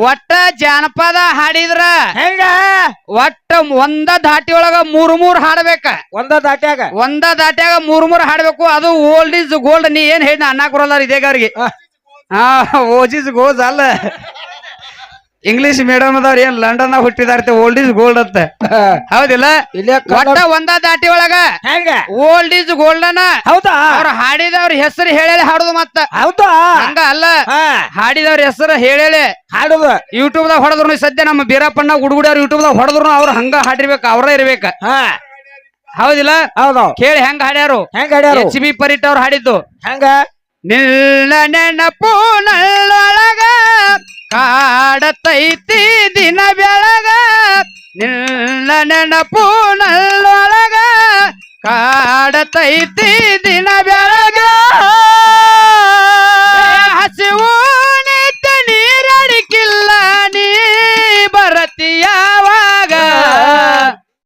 ಒಟ್ಟ ಜಾನಪದ ಹಾಡಿದ್ರ ಹೆಂಗ ಒಟ್ಟ ಒಂದ ದಾಟಿ ಒಳಗ ಮೂರ್ ಹಾಡ್ಬೇಕ ಒಂದ ದಾಟ್ಯಾಗ ಮೂರ್ ಹಾಡ್ಬೇಕು ಅದು ಓಲ್ಡ್ ಇಸ್ ಗೋಲ್ಡ್ ನೀ ಏನ್ ಹೇಳಿ ಅನ್ನಕ್ ಬರಲ್ಲ ಇದೇಗವ್ರಿಗೆ ಹಾ ಓಲ್ಡ್ ಇಸ್ ಗೋಲ್ಡ್ ಅಲ್ಲ ಇಂಗ್ಲಿಷ್ ಮೀಡಿಯಂ ಅದವ್ರ ಏನ್ ಲಂಡನ್ ಹುಟ್ಟಿದಾರ್ತೆ ಓಲ್ಡ್ ಇಸ್ ಗೋಲ್ಡ್ ಅಂತ ಹೌದಿಲ್ಲ ಒಟ್ಟ ಒಂದ ದಾಟಿ ಒಳಗ ಹೆಂಗ ಓಲ್ಡ್ ಇಸ್ ಗೋಲ್ಡನ್ ಹೌದಾ ಅವ್ರ ಹಾಡಿದವ್ರ ಹೆಸರು ಹೇಳಿ ಹಾಡುದು ಮತ್ತ ಹೌದಾ ಹಂಗ ಅಲ್ಲ ಹಾಡಿದವ್ರ ಹೆಸರು ಹೇಳಿ ಹಾಡುದು ಯೂಟ್ಯೂಬ್ ದಾಗ ಹೊಡೆದ್ರು ಸದ್ಯ ನಮ್ಮ ಬೀರಪ್ಪಣ್ಣ ಗುಡುಗುಡಿಯವ್ರ ಯೂಟ್ಯೂಬ್ ದಾಗ ಹೊಡೆದ್ರು ಅವ್ರ ಹಂಗ ಹಾಡಿರ್ಬೇಕು ಅವ್ರ ಇರ್ಬೇಕ ಹೌದಿಲ್ಲ ಹೌದು ಕೇಳಿ ಹೆಂಗ ಹಾಡ್ಯಾರು ಹೆಂಗ ಹಾಡ್ಯಾರು HB ಪರೀಟ್ ಅವ್ರು ಹಾಡಿದ್ದು ಹೆಂಗ ನಿಲ್ಲ ನೆನಪು ನಳ್ಳೊಳಗ ಕಾಡತೈತಿ ದಿನ ಬೆಳಗ ನಿಲ್ಲ ನೆನಪು ನಳ್ಳೊಳಗ ಕಾಡತೈತಿ